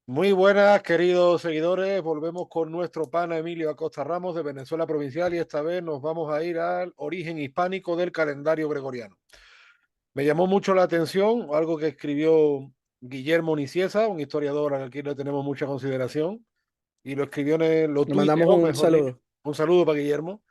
Muy buenas, queridos seguidores. Volvemos con nuestro pana Emilio Acosta Ramos de Venezuela Provincial y esta vez nos vamos a ir al origen hispánico del calendario gregoriano. Me llamó mucho la atención algo que escribió Guillermo Nicieza, un historiador al que le tenemos mucha consideración, y lo Le mandamos tuiteó, un mejor dicho. saludo. Un saludo para Guillermo.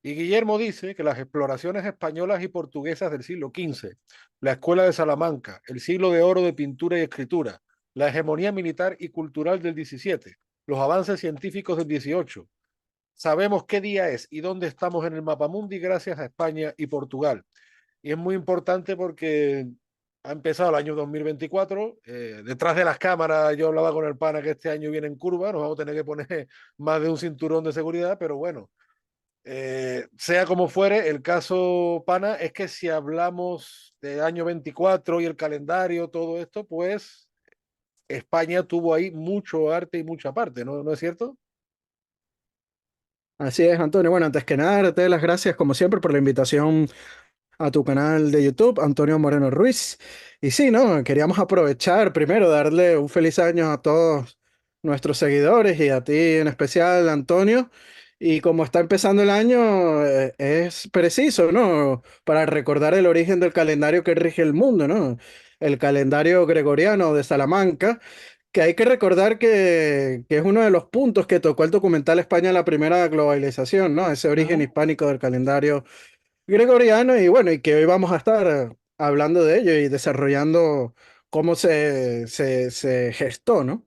Y Guillermo dice que las exploraciones españolas y portuguesas del siglo XV, la Escuela de Salamanca, el siglo de oro de pintura y escritura, la hegemonía militar y cultural del XVII, los avances científicos del XVIII, sabemos qué día es y dónde estamos en el mapamundi gracias a España y Portugal. Y es muy importante porque ha empezado el año 2024. Detrás de las cámaras yo hablaba con el pana que este año viene en curva, nos vamos a tener que poner más de un cinturón de seguridad, pero bueno, sea como fuere, el caso Pana es que si hablamos de año 24 y el calendario, todo esto, pues España tuvo ahí mucho arte y mucha parte, ¿no? ¿No es cierto? Así es, Antonio. Bueno, antes que nada, darte las gracias, como siempre, por la invitación a tu canal de YouTube, Antonio Moreno Ruiz. Y sí, ¿no? Queríamos aprovechar primero, darle un feliz año a todos nuestros seguidores y a ti en especial, Antonio. Y como está empezando el año, es preciso, ¿no? Para recordar el origen del calendario que rige el mundo, ¿no? El calendario gregoriano de Salamanca, que hay que recordar que es uno de los puntos que tocó el documental España en la primera globalización, ¿no? Ese origen Ujú. hispánico del calendario gregoriano y bueno, y que hoy vamos a estar hablando de ello y desarrollando cómo se gestó, ¿no?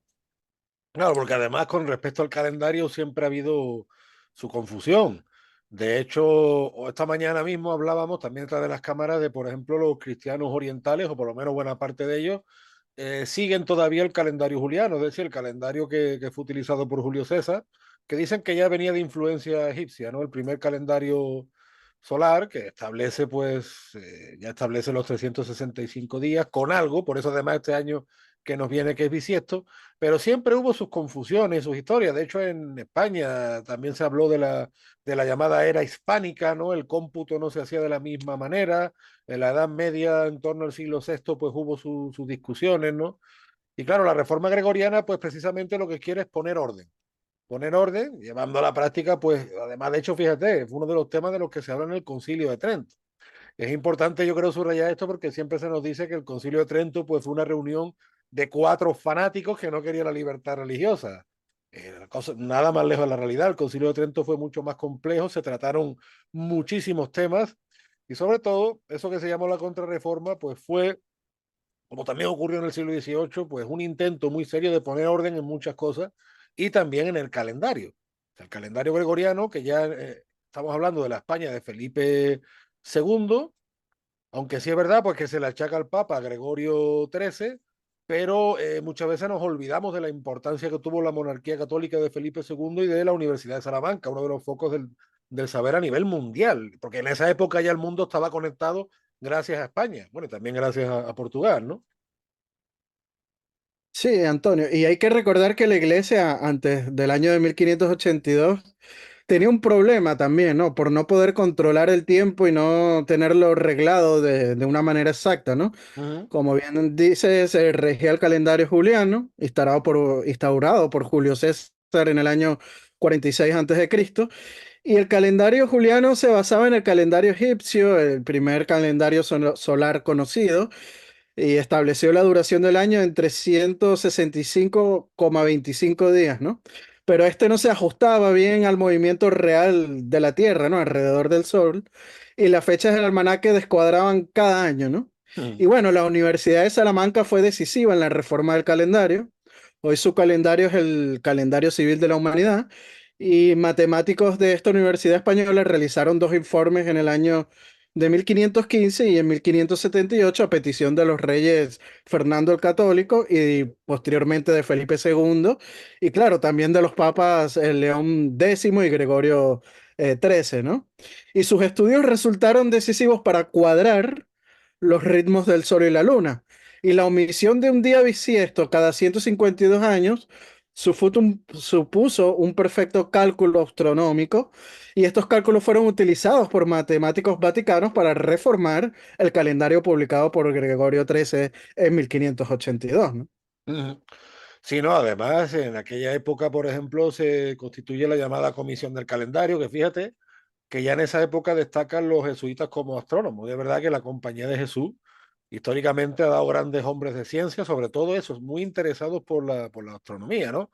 Claro, porque además con respecto al calendario siempre ha habido su confusión. De hecho, esta mañana mismo hablábamos también detrás de las cámaras de, por ejemplo, los cristianos orientales, o por lo menos buena parte de ellos, siguen todavía el calendario juliano, es decir, el calendario que fue utilizado por Julio César, que dicen que ya venía de influencia egipcia, ¿no? El primer calendario solar que establece, pues, ya establece los 365 días con algo, por eso además este año que nos viene que es bisiesto, pero siempre hubo sus confusiones, sus historias. De hecho, en España también se habló de la llamada era hispánica, ¿no? El cómputo no se hacía de la misma manera. En la Edad Media, en torno al siglo sexto, pues hubo sus discusiones, ¿no? Y claro, la reforma gregoriana, pues precisamente lo que quiere es poner orden, llevando a la práctica, pues además, de hecho, fíjate, fue uno de los temas de los que se habla en el Concilio de Trento. Es importante, yo creo, subrayar esto porque siempre se nos dice que el Concilio de Trento, pues fue una reunión de cuatro fanáticos que no querían la libertad religiosa. Nada más lejos de la realidad. El Concilio de Trento fue mucho más complejo, se trataron muchísimos temas y sobre todo, eso que se llamó la contrarreforma, pues fue, como también ocurrió en el siglo XVIII, pues un intento muy serio de poner orden en muchas cosas y también en el calendario. O sea, el calendario gregoriano, que ya estamos hablando de la España de Felipe II, aunque sí es verdad, pues que se le achaca al Papa Gregorio XIII, pero muchas veces nos olvidamos de la importancia que tuvo la monarquía católica de Felipe II y de la Universidad de Salamanca, uno de los focos del saber a nivel mundial, porque en esa época ya el mundo estaba conectado gracias a España, bueno, y también gracias a Portugal, ¿no? Sí, Antonio, y hay que recordar que la iglesia antes del año de 1582 tenía un problema también, ¿no? Por no poder controlar el tiempo y no tenerlo reglado de una manera exacta, ¿no? Uh -huh. Como bien dice, se regía el calendario juliano, instaurado por Julio César en el año 46 a.C. Y el calendario juliano se basaba en el calendario egipcio, el primer calendario solar conocido, y estableció la duración del año en 365,25 días, ¿no? Pero este no se ajustaba bien al movimiento real de la Tierra, ¿no? Alrededor del Sol, y las fechas del almanaque descuadraban cada año, ¿no? Uh -huh. Y bueno, la Universidad de Salamanca fue decisiva en la reforma del calendario. Hoy su calendario es el calendario civil de la humanidad, y matemáticos de esta universidad española realizaron dos informes en el año de 1515 y en 1578 a petición de los reyes Fernando el Católico y posteriormente de Felipe II y claro, también de los papas León X y Gregorio XIII, ¿no? Y sus estudios resultaron decisivos para cuadrar los ritmos del Sol y la Luna. Y la omisión de un día bisiesto cada 152 años supuso un perfecto cálculo astronómico y estos cálculos fueron utilizados por matemáticos vaticanos para reformar el calendario publicado por Gregorio XIII en 1582, ¿no? Uh -huh. Sí, no, además en aquella época, por ejemplo, se constituye la llamada Comisión del Calendario, que fíjate que ya en esa época destacan los jesuitas como astrónomos. De verdad que la Compañía de Jesús históricamente ha dado grandes hombres de ciencia, sobre todo esos, muy interesados por la astronomía, ¿no?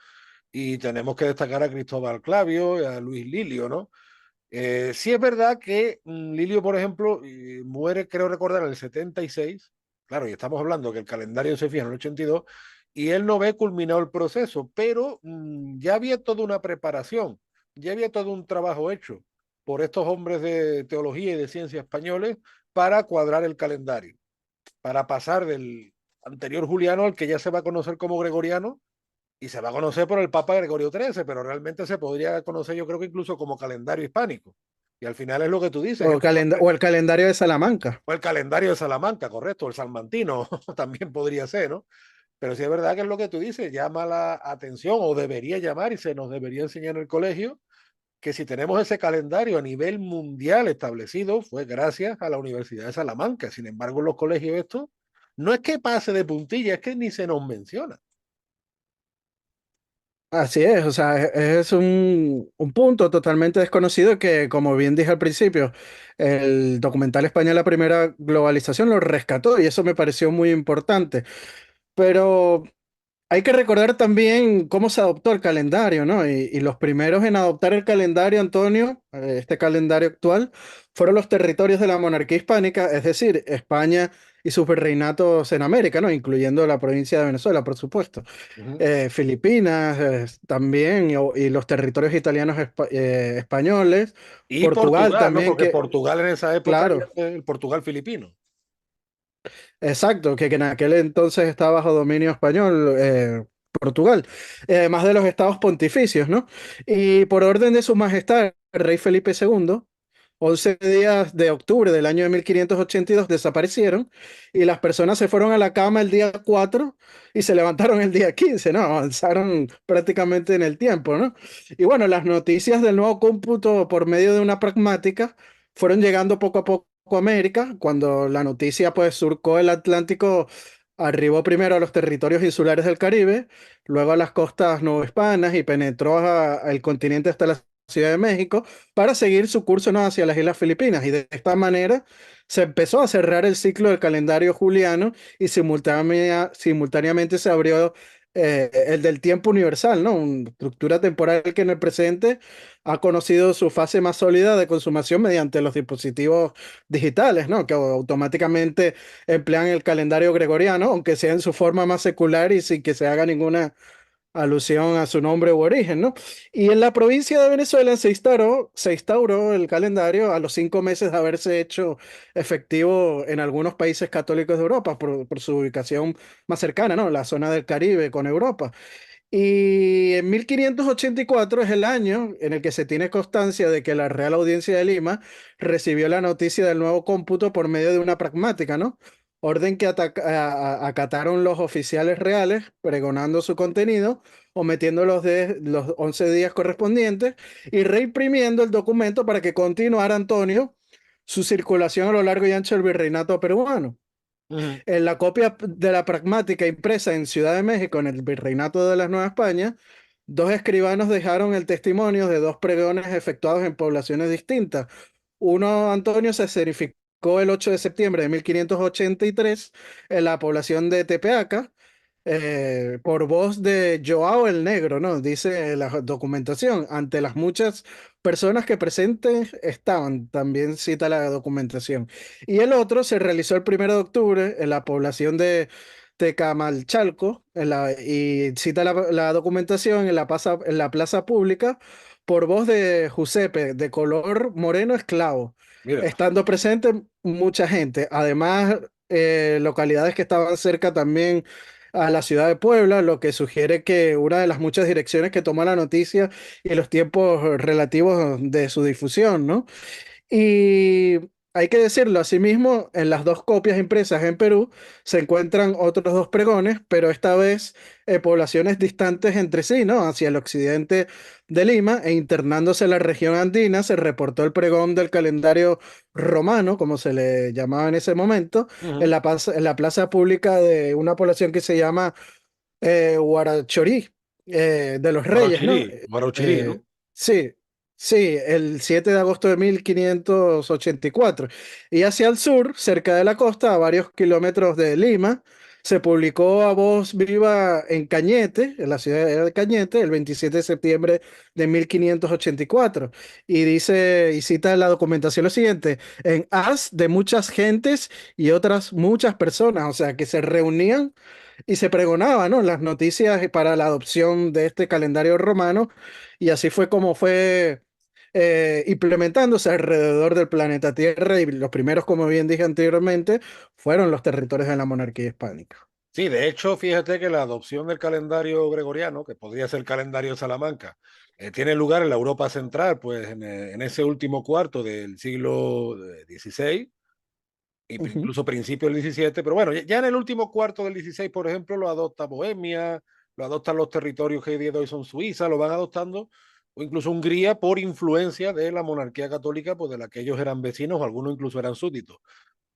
Y tenemos que destacar a Cristóbal Clavio y a Luis Lilio, ¿no? Sí es verdad que Lilio, por ejemplo, muere, creo recordar, en el 76, claro, y estamos hablando que el calendario se fija en el 82, y él no ve culminado el proceso, pero ya había toda una preparación, ya había todo un trabajo hecho por estos hombres de teología y de ciencia españoles para cuadrar el calendario, para pasar del anterior Juliano al que ya se va a conocer como Gregoriano, y se va a conocer por el Papa Gregorio XIII, pero realmente se podría conocer yo creo que incluso como calendario hispánico. Y al final es lo que tú dices, O, o el calendario de Salamanca. o el calendario de Salamanca, correcto, el salmantino también podría ser, ¿no? Pero sí es verdad que es lo que tú dices, llama la atención o debería llamar y se nos debería enseñar en el colegio que si tenemos ese calendario a nivel mundial establecido fue gracias a la Universidad de Salamanca. Sin embargo, en los colegios esto no es que pase de puntilla, es que ni se nos menciona. Así es, o sea, es un punto totalmente desconocido que, como bien dije al principio, el documental español La Primera Globalización lo rescató y eso me pareció muy importante. Pero hay que recordar también cómo se adoptó el calendario, ¿no? Y los primeros en adoptar el calendario, Antonio, este calendario actual, fueron los territorios de la monarquía hispánica, es decir, España y sus virreinatos en América, ¿no? Incluyendo la provincia de Venezuela, por supuesto. Uh -huh. Filipinas también, y los territorios italianos españoles, Y Portugal Portugal, ¿no? también, Porque que, Portugal en esa época claro. era el Portugal filipino. Exacto, que en aquel entonces estaba bajo dominio español, Portugal, además de los estados pontificios, ¿no? Y por orden de su majestad, el rey Felipe II, 11 días de octubre del año de 1582 desaparecieron y las personas se fueron a la cama el día 4 y se levantaron el día 15, ¿no? Avanzaron prácticamente en el tiempo, ¿no? Y bueno, las noticias del nuevo cómputo por medio de una pragmática fueron llegando poco a poco a América, cuando la noticia pues surcó el Atlántico, arribó primero a los territorios insulares del Caribe, luego a las costas novohispanas y penetró al continente hasta la Ciudad de México para seguir su curso, ¿no?, hacia las Islas Filipinas. Y de esta manera se empezó a cerrar el ciclo del calendario juliano y simultáneamente se abrió el del tiempo universal, ¿no? Una estructura temporal que en el presente ha conocido su fase más sólida de consumación mediante los dispositivos digitales, ¿no? Que automáticamente emplean el calendario gregoriano, aunque sea en su forma más secular y sin que se haga ninguna alusión a su nombre u origen, ¿no? Y en la provincia de Venezuela se instauró el calendario a los 5 meses de haberse hecho efectivo en algunos países católicos de Europa por su ubicación más cercana, ¿no? La zona del Caribe con Europa. Y en 1584 es el año en el que se tiene constancia de que la Real Audiencia de Lima recibió la noticia del nuevo cómputo por medio de una pragmática, ¿no? Orden que acataron los oficiales reales, pregonando su contenido, omitiendo los 11 días correspondientes y reimprimiendo el documento para que continuara Antonio su circulación a lo largo y ancho del virreinato peruano. Uh -huh. En la copia de la pragmática impresa en Ciudad de México, en el Virreinato de la Nueva España, dos escribanos dejaron el testimonio de dos pregones efectuados en poblaciones distintas. Uno, Antonio, se escenificó el 8 de septiembre de 1583 en la población de Tepeaca, por voz de Joao el Negro, ¿no? Dice la documentación. Ante las muchas personas que presentes estaban, también cita la documentación. Y el otro se realizó el 1 de octubre en la población de Tecamalchalco, y cita la documentación en la plaza pública por voz de Giuseppe, de color moreno esclavo, Mira, estando presente mucha gente. Además, localidades que estaban cerca también a la ciudad de Puebla, lo que sugiere que una de las muchas direcciones que toma la noticia y los tiempos relativos de su difusión, ¿no? Y hay que decirlo, asimismo, en las dos copias impresas en Perú se encuentran otros dos pregones, pero esta vez poblaciones distantes entre sí, ¿no? Hacia el occidente de Lima e internándose en la región andina, se reportó el pregón del calendario romano, como se le llamaba en ese momento, uh -huh. en la plaza pública de una población que se llama Huarachorí, de los reyes, ¿no? Guarochirí, ¿no? Sí, sí, el 7 de agosto de 1584. Y hacia el sur, cerca de la costa, a varios kilómetros de Lima, se publicó a voz viva en Cañete, en la ciudad de Cañete, el 27 de septiembre de 1584. Y dice, y cita la documentación lo siguiente, en haz de muchas gentes y otras muchas personas, o sea, que se reunían y se pregonaba, ¿no? Las noticias para la adopción de este calendario romano, y así fue como fue implementándose alrededor del planeta Tierra, y los primeros, como bien dije anteriormente, fueron los territorios de la monarquía hispánica. Sí, de hecho, fíjate que la adopción del calendario gregoriano, que podría ser el calendario de Salamanca, tiene lugar en la Europa central, pues en ese último cuarto del siglo XVI, Ujú. incluso principio del 17, pero bueno, ya en el último cuarto del 16, por ejemplo, lo adopta Bohemia, lo adoptan los territorios que día de hoy son Suiza, lo van adoptando, o incluso Hungría por influencia de la monarquía católica, pues de la que ellos eran vecinos, o algunos incluso eran súbditos.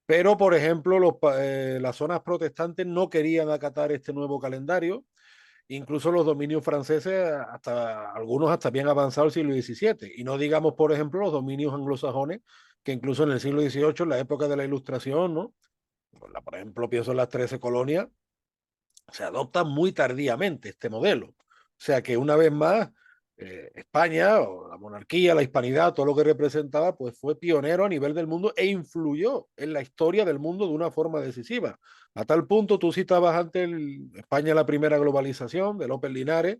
Pero, por ejemplo, las zonas protestantes no querían acatar este nuevo calendario, incluso los dominios franceses, hasta algunos hasta bien avanzado el siglo XVII, y no digamos, por ejemplo, los dominios anglosajones, que incluso en el siglo XVIII, en la época de la Ilustración, ¿no? Por ejemplo, pienso en las 13 colonias, se adopta muy tardíamente este modelo. O sea que una vez más, España, o la monarquía, la hispanidad, todo lo que representaba, pues fue pionero a nivel del mundo e influyó en la historia del mundo de una forma decisiva. A tal punto, tú citabas antes España la primera globalización de López Linares,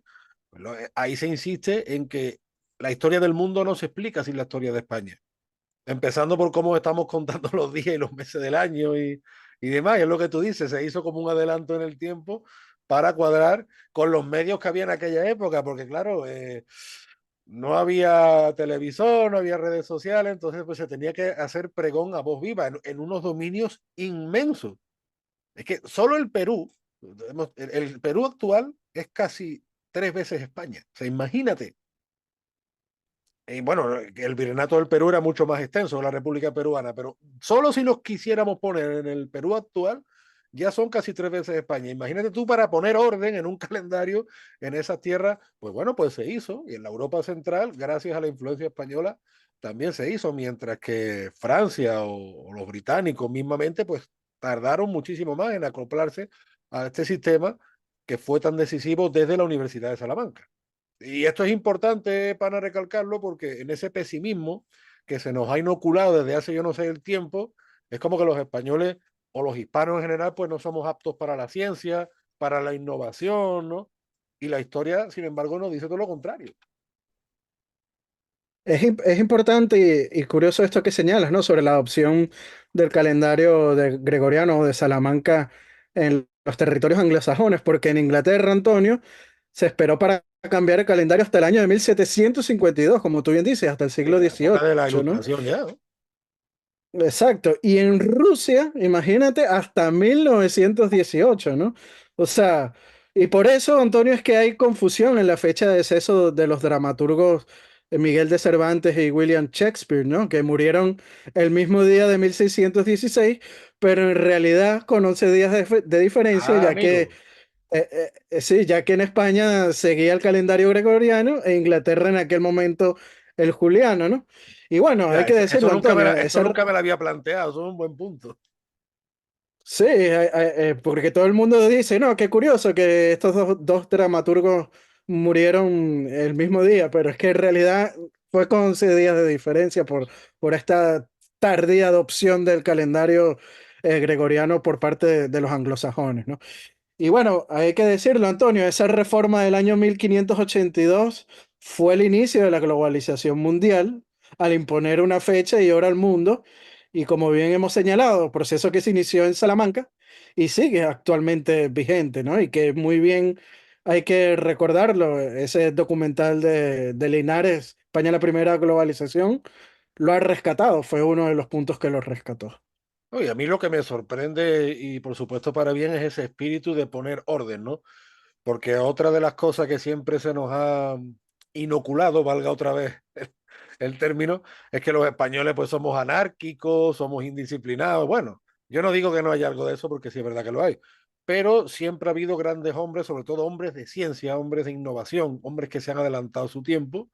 pues ahí se insiste en que la historia del mundo no se explica sin la historia de España, empezando por cómo estamos contando los días y los meses del año y demás. Y es lo que tú dices, se hizo como un adelanto en el tiempo para cuadrar con los medios que había en aquella época, porque claro, no había televisor, no había redes sociales, entonces pues se tenía que hacer pregón a voz viva en unos dominios inmensos. Es que solo el Perú, el Perú actual es casi 3 veces España. O sea, imagínate. Y bueno, el virreinato del Perú era mucho más extenso, la República Peruana, pero solo si nos quisiéramos poner en el Perú actual, ya son casi 3 veces España. Imagínate tú para poner orden en un calendario en esas tierras, pues bueno, pues se hizo. Y en la Europa Central, gracias a la influencia española, también se hizo, mientras que Francia o los británicos mismamente, pues tardaron muchísimo más en acoplarse a este sistema que fue tan decisivo desde la Universidad de Salamanca. Y esto es importante para recalcarlo porque en ese pesimismo que se nos ha inoculado desde hace yo no sé el tiempo, es como que los españoles o los hispanos en general pues no somos aptos para la ciencia, para la innovación, ¿no? Y la historia, sin embargo, nos dice todo lo contrario. Es importante y curioso esto que señalas, ¿no? Sobre la adopción del calendario de Gregoriano o de Salamanca en los territorios anglosajones, porque en Inglaterra, Antonio, se esperó para cambiar el calendario hasta el año de 1752, como tú bien dices, hasta el En siglo la época de la XVIII, ¿no? Ilustración ya, ¿no? Exacto. Y en Rusia, imagínate, hasta 1918, ¿no? O sea, y por eso, Antonio, es que hay confusión en la fecha de deceso de los dramaturgos Miguel de Cervantes y William Shakespeare, ¿no? Que murieron el mismo día de 1616, pero en realidad con 11 días de diferencia, Ah, ya que amigo. sí, ya que en España seguía el calendario gregoriano e Inglaterra en aquel momento el juliano, ¿no? Y bueno, hay Mira, que decirlo, Antonio, eso nunca me lo había planteado, eso es un buen punto. sí, porque todo el mundo dice, no, qué curioso que estos dos dramaturgos murieron el mismo día, pero es que en realidad fue con 11 días de diferencia por esta tardía adopción del calendario gregoriano por parte de los anglosajones, ¿no? Y bueno, hay que decirlo, Antonio, esa reforma del año 1582 fue el inicio de la globalización mundial al imponer una fecha y hora al mundo. Y como bien hemos señalado, proceso que se inició en Salamanca y sigue actualmente vigente, ¿no? Y que muy bien hay que recordarlo, ese documental de Linares, España la primera globalización, lo ha rescatado, fue uno de los puntos que lo rescató. Oye, a mí lo que me sorprende, y por supuesto para bien, es ese espíritu de poner orden, ¿no? Porque otra de las cosas que siempre se nos ha inoculado, valga otra vez el término, es que los españoles pues somos anárquicos, somos indisciplinados. Bueno, yo no digo que no haya algo de eso porque sí es verdad que lo hay, pero siempre ha habido grandes hombres, sobre todo hombres de ciencia, hombres de innovación, hombres que se han adelantado su tiempo,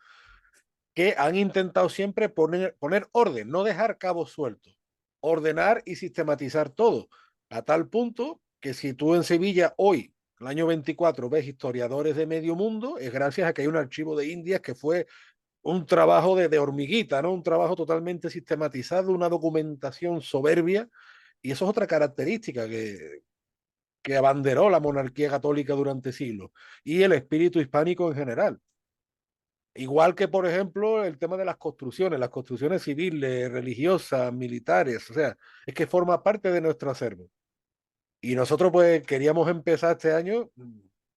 que han intentado siempre poner orden, no dejar cabos sueltos, ordenar y sistematizar todo, a tal punto que si tú en Sevilla hoy, el año 24, ves historiadores de medio mundo, es gracias a que hay un archivo de Indias que fue un trabajo de hormiguita, ¿no? Un trabajo totalmente sistematizado, una documentación soberbia, y eso es otra característica que abanderó la monarquía católica durante siglos y el espíritu hispánico en general. Igual que, por ejemplo, el tema de las construcciones civiles, religiosas, militares, o sea, es que forma parte de nuestro acervo. Y nosotros pues queríamos empezar este año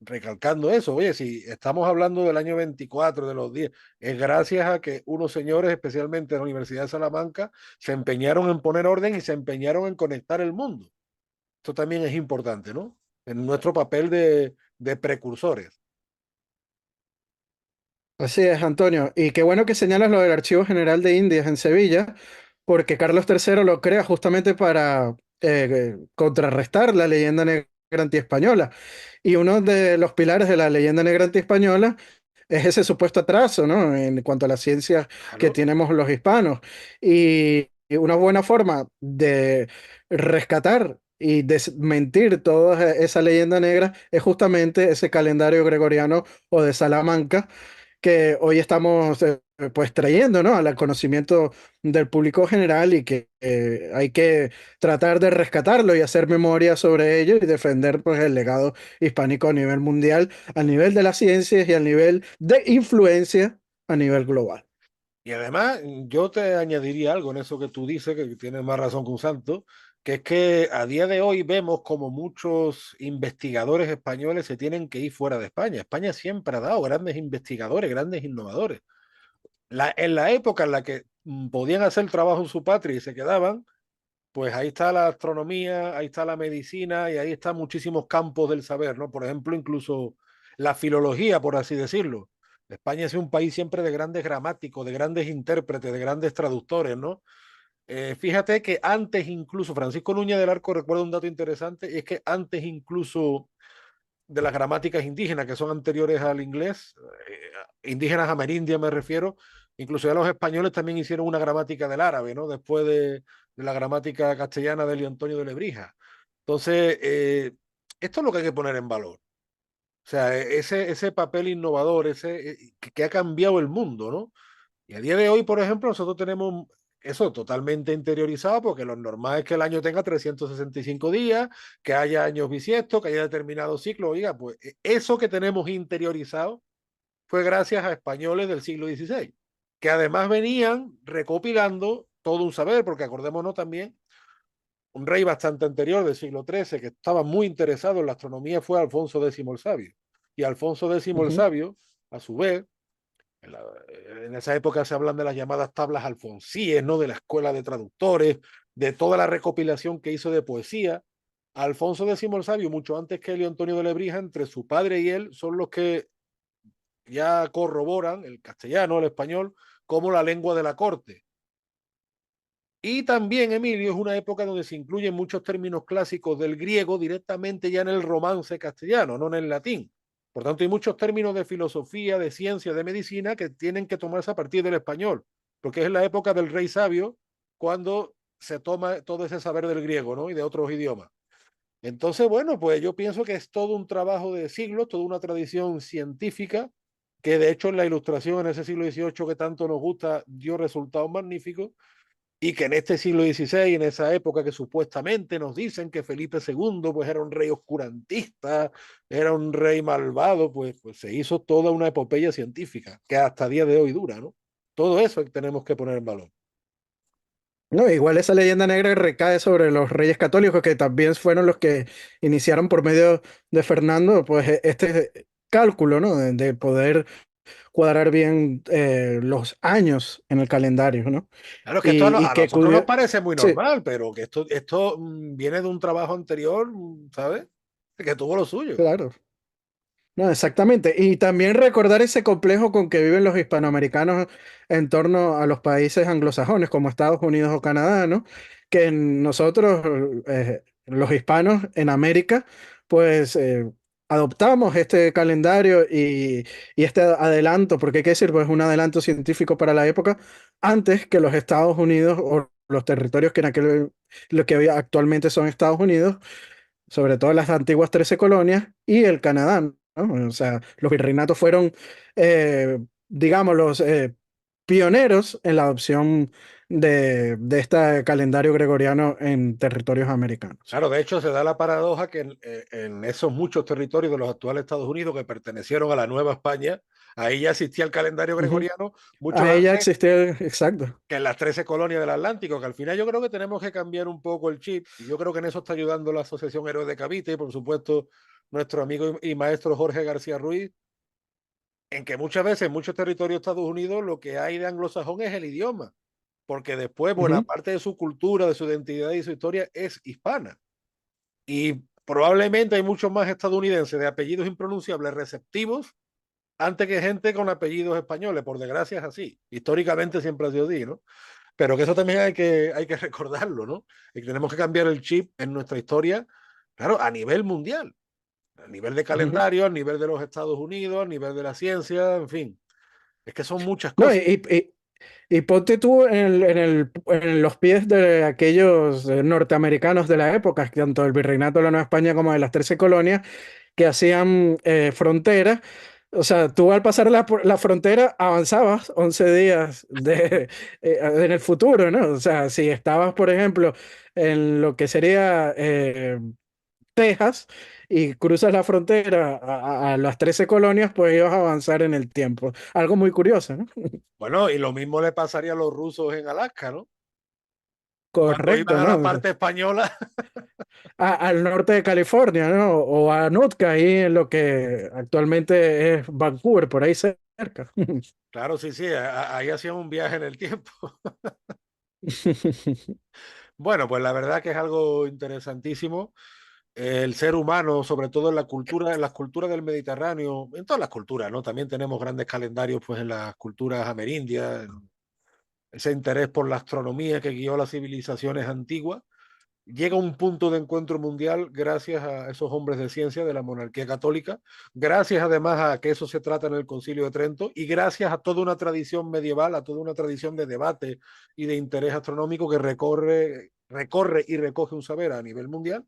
recalcando eso. Oye, si estamos hablando del año 24, de los 10, es gracias a que unos señores, especialmente de la Universidad de Salamanca, se empeñaron en poner orden y se empeñaron en conectar el mundo. Esto también es importante, ¿no? En nuestro papel de precursores. Así es, Antonio. Y qué bueno que señalas lo del Archivo General de Indias en Sevilla, porque Carlos III lo crea justamente para contrarrestar la leyenda negra antiespañola. Y uno de los pilares de la leyenda negra antiespañola es ese supuesto atraso, ¿no? En cuanto a la ciencia que Claro. tenemos los hispanos. Y una buena forma de rescatar y desmentir toda esa leyenda negra es justamente ese calendario gregoriano o de Salamanca que hoy estamos pues trayendo, ¿no? Al conocimiento del público general y que hay que tratar de rescatarlo y hacer memoria sobre ello y defender pues el legado hispánico a nivel mundial, a nivel de las ciencias y a nivel de influencia a nivel global. Y además, yo te añadiría algo en eso que tú dices, que tienes más razón que un santo, que es que a día de hoy vemos como muchos investigadores españoles se tienen que ir fuera de España. España siempre ha dado grandes investigadores, grandes innovadores. En la época en la que podían hacer trabajo en su patria y se quedaban, pues ahí está la astronomía, ahí está la medicina y ahí están muchísimos campos del saber, ¿no? Por ejemplo, incluso la filología, por así decirlo. España es un país siempre de grandes gramáticos, de grandes intérpretes, de grandes traductores, ¿no? Fíjate que antes incluso, Francisco Núñez del Arco recuerda un dato interesante, es que antes incluso de las gramáticas indígenas que son anteriores al inglés, indígenas amerindias me refiero, incluso ya los españoles también hicieron una gramática del árabe, ¿no? Después de la gramática castellana de Elio Antonio de Lebrija. Entonces, esto es lo que hay que poner en valor. O sea, ese papel innovador, que ha cambiado el mundo, ¿no? Y a día de hoy, por ejemplo, nosotros tenemos eso totalmente interiorizado porque lo normal es que el año tenga 365 días, que haya años bisiestos, que haya determinados ciclos. Oiga, pues eso que tenemos interiorizado fue gracias a españoles del siglo XVI, que además venían recopilando todo un saber, porque acordémonos también, un rey bastante anterior del siglo XIII que estaba muy interesado en la astronomía fue Alfonso X el Sabio. Y Alfonso X el Ujú, Sabio, a su vez, en esa época se hablan de las llamadas tablas alfonsíes, ¿no? De la escuela de traductores, de toda la recopilación que hizo de poesía. Alfonso X el Sabio, mucho antes que Elio Antonio de Lebrija, entre su padre y él, son los que ya corroboran el castellano, el español, como la lengua de la corte. Y también, Emilio, es una época donde se incluyen muchos términos clásicos del griego directamente ya en el romance castellano, no en el latín. Por tanto, hay muchos términos de filosofía, de ciencia, de medicina que tienen que tomarse a partir del español, porque es la época del rey sabio cuando se toma todo ese saber del griego, ¿no? Y de otros idiomas. Entonces, bueno, pues yo pienso que es todo un trabajo de siglos, toda una tradición científica, que de hecho en la ilustración en ese siglo XVIII que tanto nos gusta dio resultados magníficos y que en este siglo XVI, en esa época que supuestamente nos dicen que Felipe II pues era un rey oscurantista, era un rey malvado, pues se hizo toda una epopeya científica que hasta día de hoy dura, ¿no? Todo eso tenemos que poner en valor. no, igual esa leyenda negra recae sobre los reyes católicos, que también fueron los que iniciaron por medio de Fernando, pues este cálculo, ¿no? De poder cuadrar bien los años en el calendario, ¿no? Claro, es que esto Y a que nosotros nos cubrió, parece muy sí, normal, pero que esto viene de un trabajo anterior, ¿sabes? Que tuvo lo suyo. claro. No, exactamente. Y también recordar ese complejo con que viven los hispanoamericanos en torno a los países anglosajones, como Estados Unidos o Canadá, ¿no? Que nosotros, los hispanos en América, pues adoptamos este calendario y este adelanto, porque hay que decir, pues un adelanto científico para la época, antes que los Estados Unidos o los territorios que en aquel, lo que hoy actualmente son Estados Unidos, sobre todo las antiguas 13 colonias y el Canadá, ¿no? O sea, los virreinatos fueron, digamos, los pioneros en la adopción de este calendario gregoriano en territorios americanos. Claro, de hecho se da la paradoja que en esos muchos territorios de los actuales Estados Unidos que pertenecieron a la Nueva España, ahí ya existía el calendario Ujú. gregoriano mucho A ella antes existía, exacto. que en las 13 colonias del Atlántico, que al final yo creo que tenemos que cambiar un poco el chip, y yo creo que en eso está ayudando la Asociación Héroes de Cavite y por supuesto nuestro amigo y maestro Jorge García Ruiz, en que muchas veces en muchos territorios de Estados Unidos lo que hay de anglosajón es el idioma, porque después buena Ujú, parte de su cultura, de su identidad y su historia es hispana. Y probablemente hay muchos más estadounidenses de apellidos impronunciables receptivos antes que gente con apellidos españoles, por desgracia es así. Históricamente siempre ha sido así, ¿no? Pero que eso también hay que recordarlo, ¿no? Y que tenemos que cambiar el chip en nuestra historia, claro, a nivel mundial, a nivel de ujú. calendario, a nivel de los Estados Unidos, a nivel de la ciencia, en fin. Es que son muchas No, cosas. y ponte tú en los pies de aquellos norteamericanos de la época, tanto del Virreinato de la Nueva España como de las 13 colonias, que hacían fronteras. O sea, tú al pasar la frontera avanzabas 11 días en el futuro, ¿no? O sea, si estabas, por ejemplo, en lo que sería Texas y cruzas la frontera a las 13 colonias, pues ibas a avanzar en el tiempo. Algo muy curioso, ¿no? Bueno, y lo mismo le pasaría a los rusos en Alaska, ¿no? Cuando iban Correcto, a la ¿no? parte española, Al norte de California, ¿no? O a Nootka, ahí en lo que actualmente es Vancouver, por ahí cerca. claro, sí, sí, ahí hacían un viaje en el tiempo. Bueno, pues la verdad que es algo interesantísimo. El ser humano, sobre todo en las culturas del Mediterráneo, en todas las culturas, ¿no? También tenemos grandes calendarios, pues en las culturas amerindias, ese interés por la astronomía que guió las civilizaciones antiguas, llega a un punto de encuentro mundial gracias a esos hombres de ciencia de la monarquía católica, gracias además a que eso se trata en el Concilio de Trento y gracias a toda una tradición medieval, a toda una tradición de debate y de interés astronómico que recorre y recoge un saber a nivel mundial.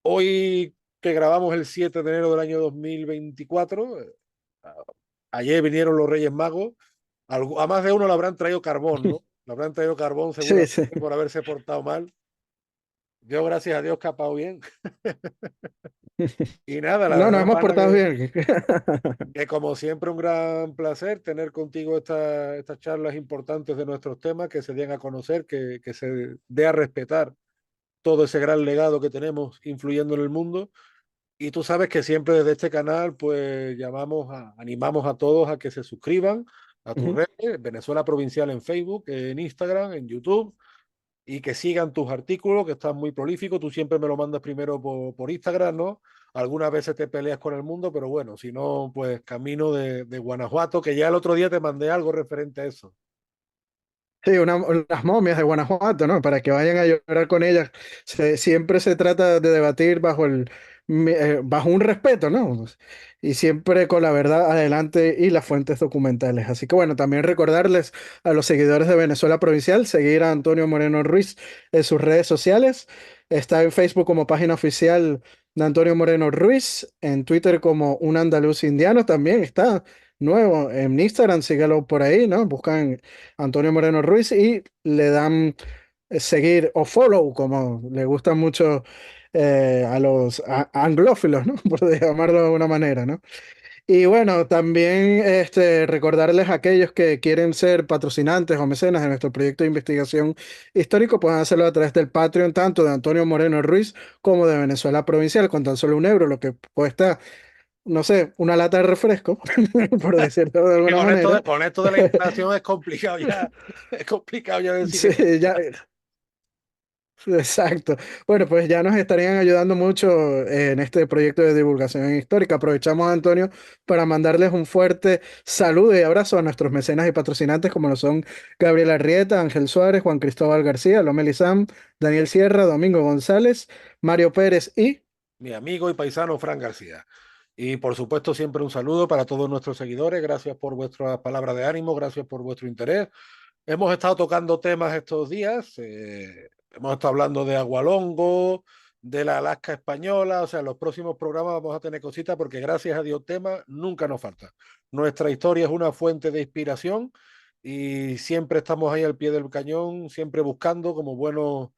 Hoy que grabamos el 7 de enero del año 2024, ayer vinieron los Reyes Magos, a más de uno le habrán traído carbón, ¿no? Le habrán traído carbón Sí, seguramente sí. por haberse portado mal. Yo, gracias a Dios, que ha capado bien. Y nada, la No, nos verdad, hemos pana, portado bien. que como siempre un gran placer tener contigo estas charlas importantes de nuestros temas, que se den a conocer, que se dé a respetar todo ese gran legado que tenemos influyendo en el mundo. Y tú sabes que siempre desde este canal, pues animamos a todos a que se suscriban a tus Ujú. redes, Venezuela Provincial en Facebook, en Instagram, en YouTube, y que sigan tus artículos, que están muy prolíficos. Tú siempre me lo mandas primero por Instagram, ¿no? Algunas veces te peleas con el mundo, pero bueno, si no, pues camino de Guanajuato, que ya el otro día te mandé algo referente a eso. Sí, las momias de Guanajuato, ¿no? Para que vayan a llorar con ellas. Siempre se trata de debatir bajo un respeto, ¿no? Y siempre con la verdad adelante y las fuentes documentales. Así que bueno, también recordarles a los seguidores de Venezuela Provincial, seguir a Antonio Moreno Ruiz en sus redes sociales. Está en Facebook como página oficial de Antonio Moreno Ruiz, en Twitter como un andaluz indiano también está nuevo, en Instagram, síguelo por ahí, ¿no? Buscan Antonio Moreno Ruiz y le dan seguir o follow, como le gusta mucho a los anglófilos, ¿no? Por llamarlo de alguna manera, ¿no? Y bueno, también recordarles a aquellos que quieren ser patrocinantes o mecenas de nuestro proyecto de investigación histórico, pueden hacerlo a través del Patreon, tanto de Antonio Moreno Ruiz como de Venezuela Provincial, con tan solo €1, lo que cuesta, no sé, una lata de refresco, por decirlo de Y alguna manera. con esto de la inflación es complicado ya, es complicado ya decir que Sí, ya, cuesta. exacto. Bueno, pues ya nos estarían ayudando mucho en este proyecto de divulgación histórica. Aprovechamos, Antonio, para mandarles un fuerte saludo y abrazo a nuestros mecenas y patrocinantes, como lo son Gabriel Arrieta, Ángel Suárez, Juan Cristóbal García, Lomeli Sam, Daniel Sierra, Domingo González, Mario Pérez y mi amigo y paisano Fran García. Y por supuesto, siempre un saludo para todos nuestros seguidores. Gracias por vuestras palabras de ánimo, gracias por vuestro interés. Hemos estado tocando temas estos días. Hemos estado hablando de Agualongo, de la Alaska española. O sea, en los próximos programas vamos a tener cositas porque gracias a Dios temas nunca nos falta. Nuestra historia es una fuente de inspiración y siempre estamos ahí al pie del cañón, siempre buscando como buenos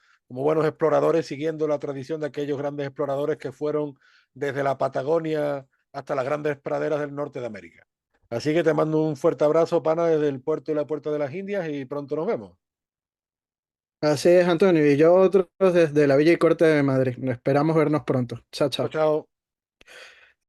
exploradores, siguiendo la tradición de aquellos grandes exploradores que fueron desde la Patagonia hasta las grandes praderas del norte de América. Así que te mando un fuerte abrazo, pana, desde el puerto y la Puerta de las Indias y pronto nos vemos. Así es, Antonio, y yo otros desde la Villa y Corte de Madrid. Esperamos vernos pronto. Chao, Chao, chao. chao.